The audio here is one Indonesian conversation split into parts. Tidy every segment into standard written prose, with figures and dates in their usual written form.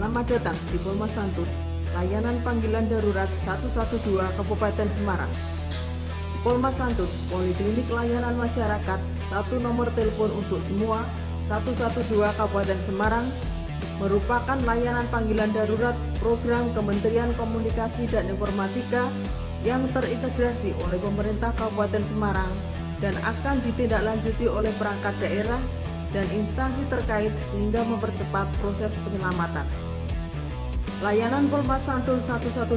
Selamat datang di Polmas Santun, layanan panggilan darurat 112 Kabupaten Semarang. Polmas Santun, Poliklinik Layanan Masyarakat, satu nomor telepon untuk semua, 112 Kabupaten Semarang, merupakan layanan panggilan darurat program Kementerian Komunikasi dan Informatika yang terintegrasi oleh pemerintah Kabupaten Semarang dan akan ditindaklanjuti oleh perangkat daerah dan instansi terkait sehingga mempercepat proses penyelamatan. Layanan Polmas Santun 112,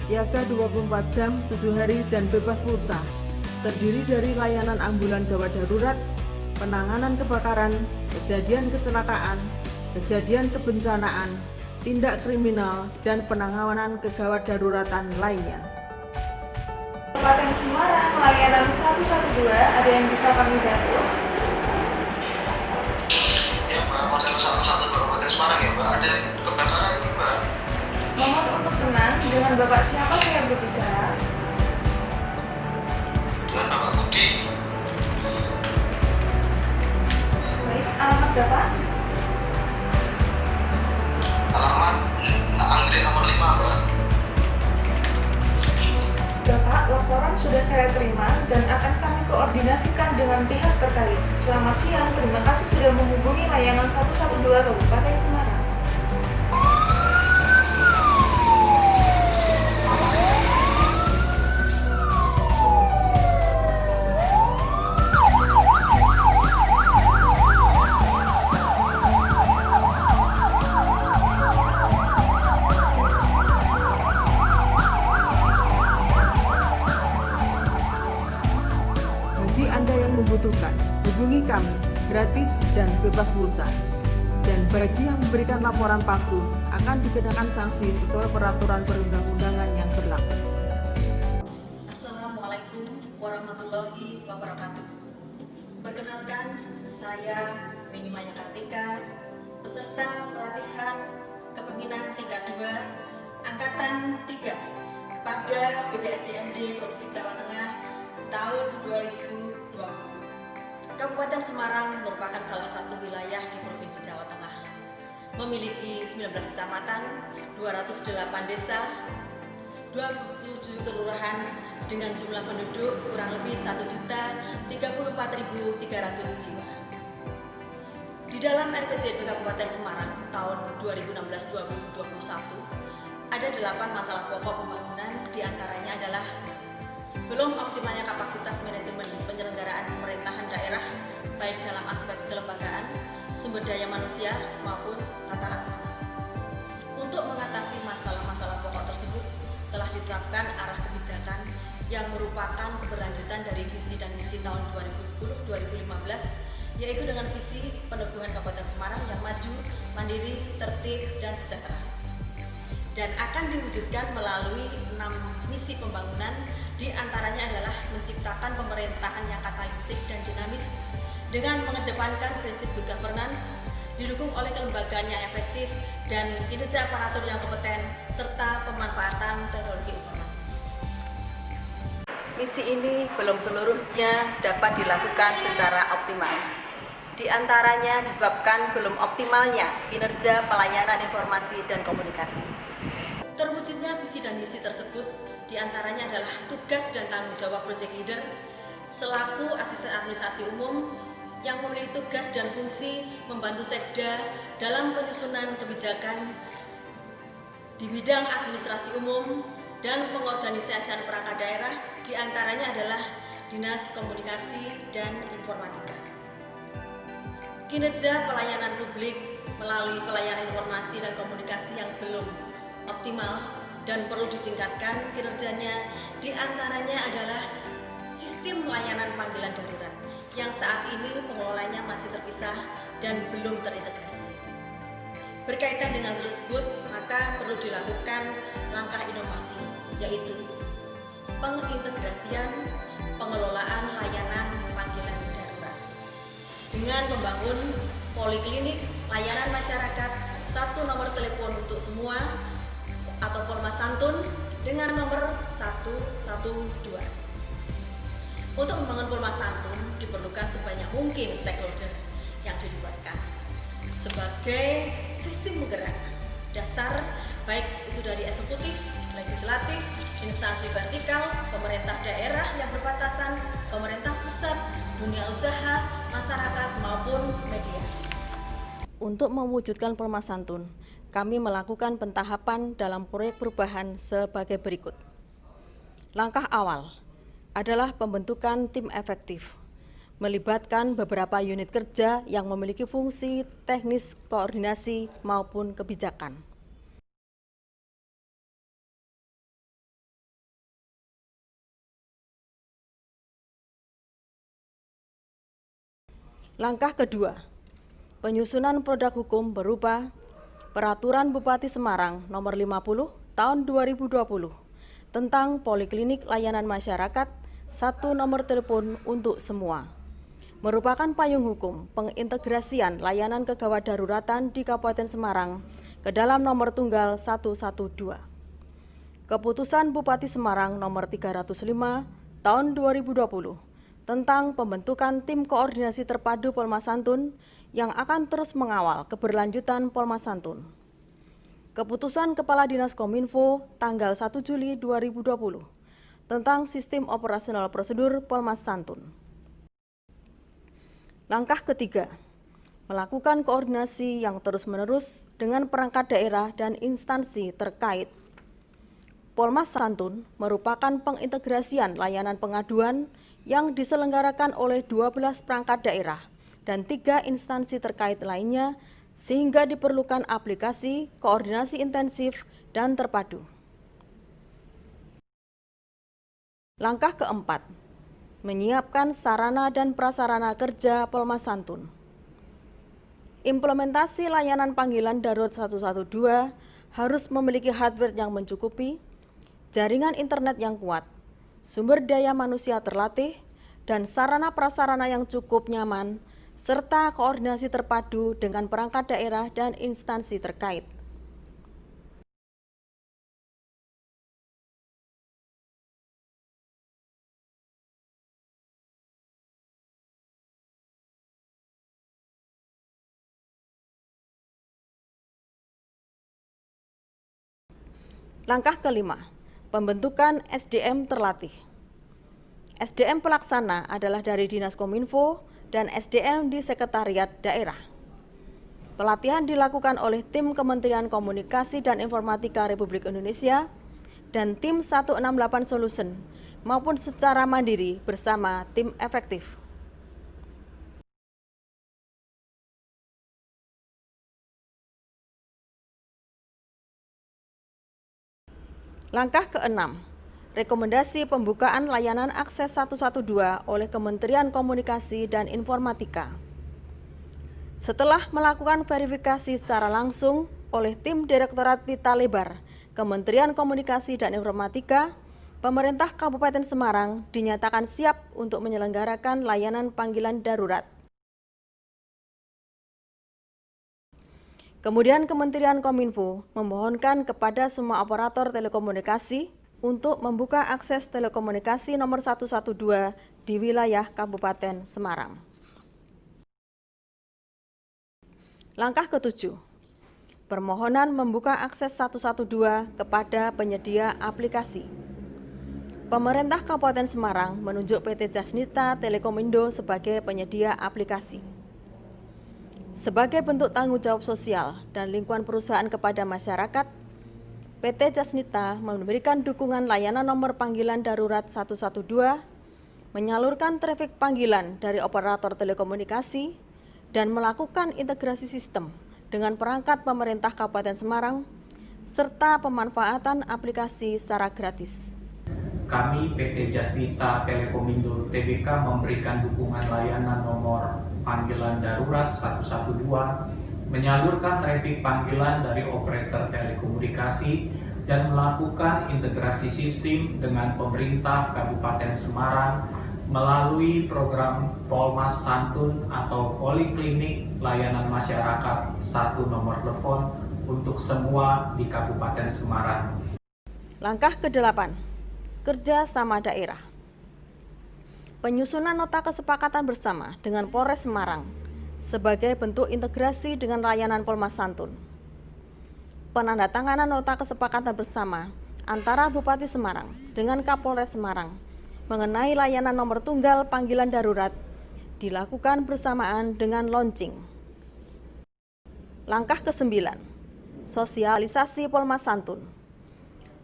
siaga 24 jam, 7 hari dan bebas pulsa, terdiri dari layanan ambulan gawat darurat, penanganan kebakaran, kejadian kecelakaan, kejadian kebencanaan, tindak kriminal, dan penanganan kegawat daruratan lainnya. Kabupaten Semarang, layanan 112, ada yang bisa kami bantu? Ya Mbak, pasal 112 Kabupaten Semarang ya Mbak, ada kebakaran nih Mbak. Mohon untuk tenang, dengan Bapak siapa saya berbicara? Dengan Bapak Budi. Baik, alamat Bapak? Alamat Anggrek nomor 5 Mbak. Bapak, laporan sudah saya terima dan akan kami koordinasikan dengan pihak terkait. Selamat siang, terima kasih sudah menghubungi layanan 112 Kabupaten Semarang. Bagi Anda yang membutuhkan, hubungi kami, gratis dan bebas pulsa. Dan bagi yang memberikan laporan palsu, akan dikenakan sanksi sesuai peraturan perundang-undangan yang berlaku. Assalamualaikum warahmatullahi wabarakatuh. Perkenalkan, saya Beni Maya Kartika, peserta pelatihan kepemimpinan tingkat 2, Angkatan 3 pada BPSDMD Provinsi Jawa Tengah tahun 2020. Kabupaten Semarang merupakan salah satu wilayah di Provinsi Jawa Tengah. Memiliki 19 kecamatan, 208 desa, 27 kelurahan dengan jumlah penduduk kurang lebih 1.034.300 jiwa. Di dalam RPJMD Kabupaten Semarang tahun 2016-2021 ada 8 masalah pokok pembangunan, diantaranya adalah belum optimalnya kapasitas manajemen penyelenggaraan pemerintahan daerah baik dalam aspek kelembagaan, sumber daya manusia maupun tata laksana. Untuk mengatasi masalah-masalah pokok tersebut telah ditetapkan arah kebijakan yang merupakan keberlanjutan dari visi dan misi tahun 2010-2015, yaitu dengan visi peneguhan Kabupaten Semarang yang maju, mandiri, tertib, dan sejahtera. Dan akan diwujudkan melalui 6 misi pembangunan, di antaranya adalah menciptakan pemerintahan yang katalistik dan dinamis dengan mengedepankan prinsip good governance, didukung oleh kelembagaan yang efektif dan kinerja aparatur yang kompeten, serta pemanfaatan teknologi informasi. Misi ini belum seluruhnya dapat dilakukan secara optimal. Di antaranya disebabkan belum optimalnya kinerja pelayanan informasi dan komunikasi. Terwujudnya visi dan misi tersebut diantaranya adalah tugas dan tanggung jawab project leader selaku asisten administrasi umum yang memiliki tugas dan fungsi membantu sekda dalam penyusunan kebijakan di bidang administrasi umum dan pengorganisasian perangkat daerah, diantaranya adalah Dinas Komunikasi dan Informatika. Kinerja pelayanan publik melalui pelayanan informasi dan komunikasi yang belum optimal dan perlu ditingkatkan kinerjanya, diantaranya adalah sistem layanan panggilan darurat yang saat ini pengelolanya masih terpisah dan belum terintegrasi. Berkaitan dengan tersebut, maka perlu dilakukan langkah inovasi, yaitu pengintegrasian pengelolaan layanan panggilan darurat dengan membangun poliklinik layanan masyarakat, satu nomor telepon untuk semua atau Polmas Santun dengan nomor 112. Untuk membangun Polmas Santun diperlukan sebanyak mungkin stakeholder yang dilibatkan sebagai sistem penggerak dasar, baik itu dari eksekutif, legislatif, instansi vertikal, pemerintah daerah yang berbatasan, pemerintah pusat, dunia usaha, masyarakat maupun media. Untuk mewujudkan Polmas Santun, kami melakukan pentahapan dalam proyek perubahan sebagai berikut. Langkah awal adalah pembentukan tim efektif, melibatkan beberapa unit kerja yang memiliki fungsi teknis, koordinasi, maupun kebijakan. Langkah kedua, penyusunan produk hukum berupa Peraturan Bupati Semarang Nomor 50 Tahun 2020 tentang Poliklinik Layanan Masyarakat, 1 nomor telepon untuk semua, merupakan payung hukum pengintegrasian layanan kegawat daruratan di Kabupaten Semarang ke dalam nomor tunggal 112. Keputusan Bupati Semarang Nomor 305 Tahun 2020 tentang pembentukan tim koordinasi terpadu Polmas Santun yang akan terus mengawal keberlanjutan Polmas Santun. Keputusan Kepala Dinas Kominfo tanggal 1 Juli 2020 tentang sistem operasional prosedur Polmas Santun. Langkah ketiga, melakukan koordinasi yang terus-menerus dengan perangkat daerah dan instansi terkait. Polmas Santun merupakan pengintegrasian layanan pengaduan yang diselenggarakan oleh 12 perangkat daerah dan 3 instansi terkait lainnya, sehingga diperlukan aplikasi koordinasi intensif dan terpadu. Langkah keempat, menyiapkan sarana dan prasarana kerja Polmas Santun. Implementasi layanan panggilan darurat 112 harus memiliki hardware yang mencukupi, jaringan internet yang kuat, sumber daya manusia terlatih, dan sarana prasarana yang cukup nyaman, serta koordinasi terpadu dengan perangkat daerah dan instansi terkait. Langkah kelima, pembentukan SDM terlatih. SDM pelaksana adalah dari Dinas Kominfo dan SDM di Sekretariat Daerah. Pelatihan dilakukan oleh tim Kementerian Komunikasi dan Informatika Republik Indonesia dan tim 168 Solution maupun secara mandiri bersama tim efektif. Langkah keenam, rekomendasi pembukaan layanan akses 112 oleh Kementerian Komunikasi dan Informatika. Setelah melakukan verifikasi secara langsung oleh tim Direktorat Pita Lebar Kementerian Komunikasi dan Informatika, pemerintah Kabupaten Semarang dinyatakan siap untuk menyelenggarakan layanan panggilan darurat. Kemudian Kementerian Kominfo memohonkan kepada semua operator telekomunikasi untuk membuka akses telekomunikasi nomor 112 di wilayah Kabupaten Semarang. Langkah ketujuh, permohonan membuka akses 112 kepada penyedia aplikasi. Pemerintah Kabupaten Semarang menunjuk PT Jasnita Telekomindo sebagai penyedia aplikasi. Sebagai bentuk tanggung jawab sosial dan lingkungan perusahaan kepada masyarakat, PT Jasnita memberikan dukungan layanan nomor panggilan darurat 112, menyalurkan trafik panggilan dari operator telekomunikasi, dan melakukan integrasi sistem dengan perangkat pemerintah Kabupaten Semarang, serta pemanfaatan aplikasi secara gratis. Kami PT Jasnita Telekomindo Tbk memberikan dukungan layanan nomor panggilan darurat 112, menyalurkan trafik panggilan dari operator telekomunikasi, dan melakukan integrasi sistem dengan pemerintah Kabupaten Semarang melalui program Polmas Santun atau Poliklinik Layanan Masyarakat, 1 nomor telepon untuk semua di Kabupaten Semarang. Langkah ke-8, kerja sama daerah. Penyusunan nota kesepakatan bersama dengan Polres Semarang sebagai bentuk integrasi dengan layanan Polmas Santun. penandatanganan nota kesepakatan bersama antara Bupati Semarang dengan Kapolres Semarang mengenai layanan nomor tunggal panggilan darurat dilakukan bersamaan dengan launching. Langkah ke-9, sosialisasi Polmas Santun.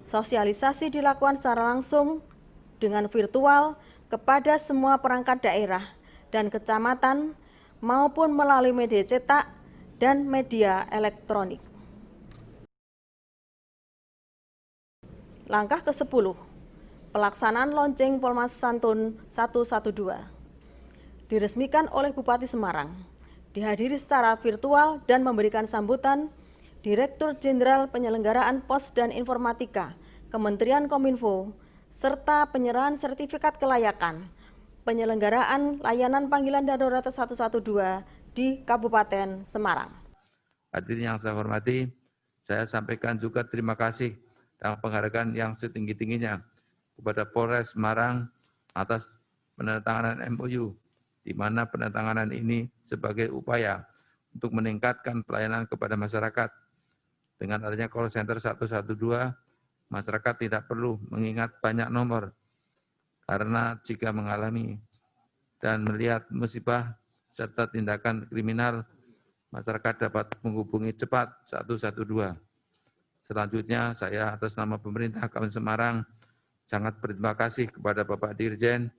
Sosialisasi dilakukan secara langsung dengan virtual kepada semua perangkat daerah dan kecamatan maupun melalui media cetak dan media elektronik. Langkah ke-10, pelaksanaan launching Polmas Santun 112. Diresmikan oleh Bupati Semarang, dihadiri secara virtual dan memberikan sambutan Direktur Jenderal Penyelenggaraan Pos dan Informatika Kementerian Kominfo serta penyerahan sertifikat kelayakan penyelenggaraan layanan panggilan darurat 112 di Kabupaten Semarang. Hadirin yang saya hormati, saya sampaikan juga terima kasih dan penghargaan yang setinggi-tingginya kepada Polres Semarang atas penandatanganan MOU, di mana penandatanganan ini sebagai upaya untuk meningkatkan pelayanan kepada masyarakat. Dengan adanya call center 112, masyarakat tidak perlu mengingat banyak nomor, karena jika mengalami dan melihat musibah serta tindakan kriminal, masyarakat dapat menghubungi cepat 112. Selanjutnya, saya atas nama pemerintah Kabupaten Semarang sangat berterima kasih kepada Bapak Dirjen,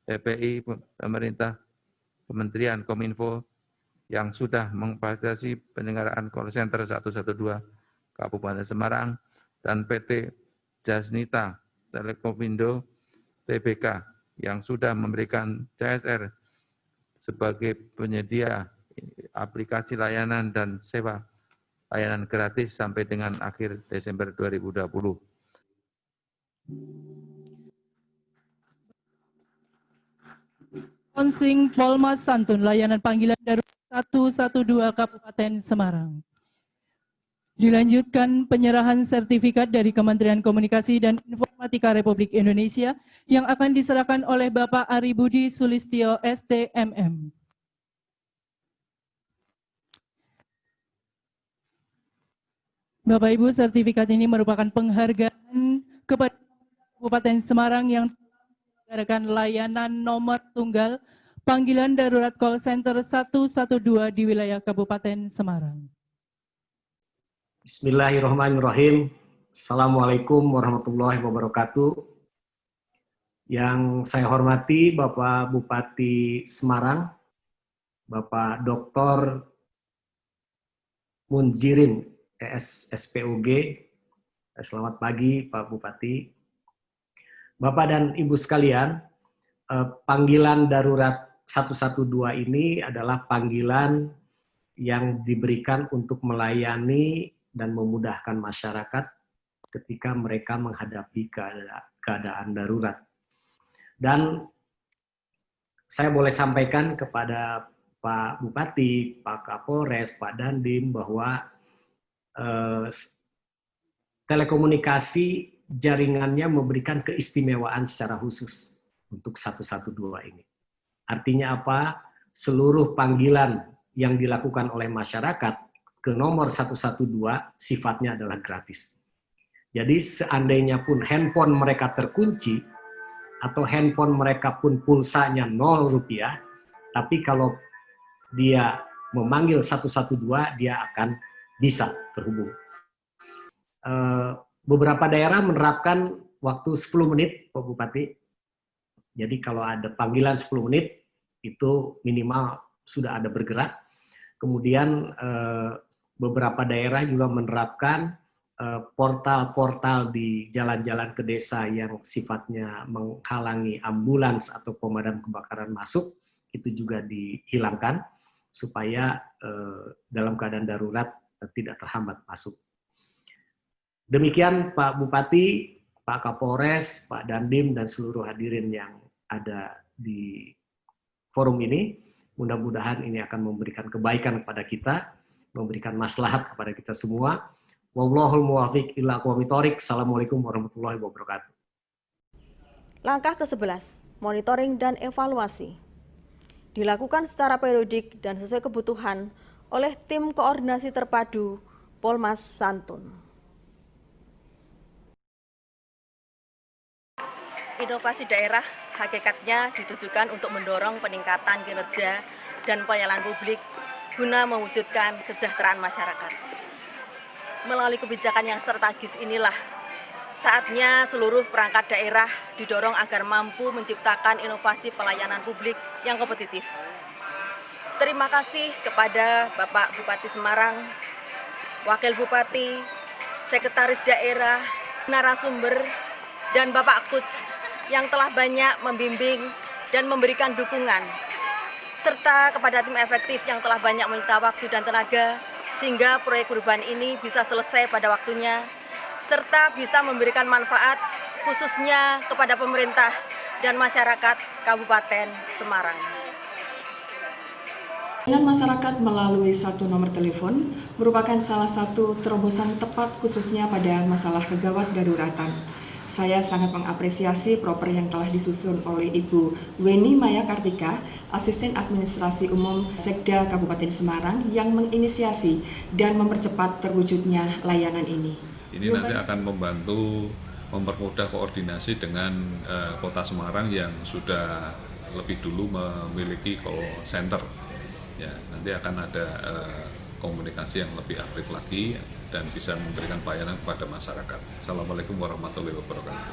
PPI, pemerintah, Kementerian Kominfo, yang sudah memfasilitasi penyelenggaraan call center 112 Kabupaten Semarang dan PT Jasnita Telekomindo TBK yang sudah memberikan CSR sebagai penyedia aplikasi layanan dan sewa layanan gratis sampai dengan akhir Desember 2020. Launching Polmas Santun, layanan panggilan darurat 112 Kabupaten Semarang. Dilanjutkan penyerahan sertifikat dari Kementerian Komunikasi dan Informatika Republik Indonesia yang akan diserahkan oleh Bapak Ari Budi Sulistyo STMM. Bapak Ibu, sertifikat ini merupakan penghargaan kepada Kabupaten Semarang yang menyelenggarakan layanan nomor tunggal panggilan darurat call center 112 di wilayah Kabupaten Semarang. Bismillahirrahmanirrahim. Assalamualaikum warahmatullahi wabarakatuh. Yang saya hormati Bapak Bupati Semarang, Bapak Dr. Munjirin SPOG. Selamat pagi Pak Bupati. Bapak dan Ibu sekalian, panggilan darurat 112 ini adalah panggilan yang diberikan untuk melayani dan memudahkan masyarakat ketika mereka menghadapi keadaan darurat. Dan saya boleh sampaikan kepada Pak Bupati, Pak Kapolres, Pak Dandim bahwa telekomunikasi jaringannya memberikan keistimewaan secara khusus untuk 112 ini. Artinya apa? Seluruh panggilan yang dilakukan oleh masyarakat ke nomor 112 sifatnya adalah gratis. Jadi seandainya pun handphone mereka terkunci atau handphone mereka pun pulsanya 0 rupiah, tapi kalau dia memanggil 112 dia akan bisa terhubung. Beberapa daerah menerapkan waktu 10 menit, Pak Bupati. Jadi kalau ada panggilan 10 menit, itu minimal sudah ada bergerak. Kemudian beberapa daerah juga menerapkan portal-portal di jalan-jalan ke desa yang sifatnya menghalangi ambulans atau pemadam kebakaran masuk, itu juga dihilangkan supaya dalam keadaan darurat tidak terhambat masuk. Demikian Pak Bupati, Pak Kapolres, Pak Dandim, dan seluruh hadirin yang ada di forum ini. Mudah-mudahan ini akan memberikan kebaikan kepada kita, memberikan maslahat kepada kita semua. Wallahul muwaffiq ila aqwamit thoriq. Assalamualaikum warahmatullahi wabarakatuh. Langkah ke-11, monitoring dan evaluasi. Dilakukan secara periodik dan sesuai kebutuhan oleh tim koordinasi terpadu Polmas Santun. Inovasi daerah hakikatnya ditujukan untuk mendorong peningkatan kinerja dan pelayanan publik guna mewujudkan kesejahteraan masyarakat. Melalui kebijakan yang strategis inilah saatnya seluruh perangkat daerah didorong agar mampu menciptakan inovasi pelayanan publik yang kompetitif. Terima kasih kepada Bapak Bupati Semarang, Wakil Bupati, Sekretaris Daerah, narasumber, dan Bapak Kuts yang telah banyak membimbing dan memberikan dukungan, serta kepada tim efektif yang telah banyak menyita waktu dan tenaga, sehingga proyek perubahan ini bisa selesai pada waktunya, serta bisa memberikan manfaat khususnya kepada pemerintah dan masyarakat Kabupaten Semarang. Layanan masyarakat melalui satu nomor telepon merupakan salah satu terobosan tepat khususnya pada masalah kegawat daruratan. Saya sangat mengapresiasi proper yang telah disusun oleh Ibu Weni Maya Kartika, Asisten Administrasi Umum Sekda Kabupaten Semarang yang menginisiasi dan mempercepat terwujudnya layanan ini. Ini nanti akan membantu mempermudah koordinasi dengan Kota Semarang yang sudah lebih dulu memiliki call center. Ya, nanti akan ada komunikasi yang lebih aktif lagi dan bisa memberikan pelayanan kepada masyarakat. Assalamualaikum warahmatullahi wabarakatuh.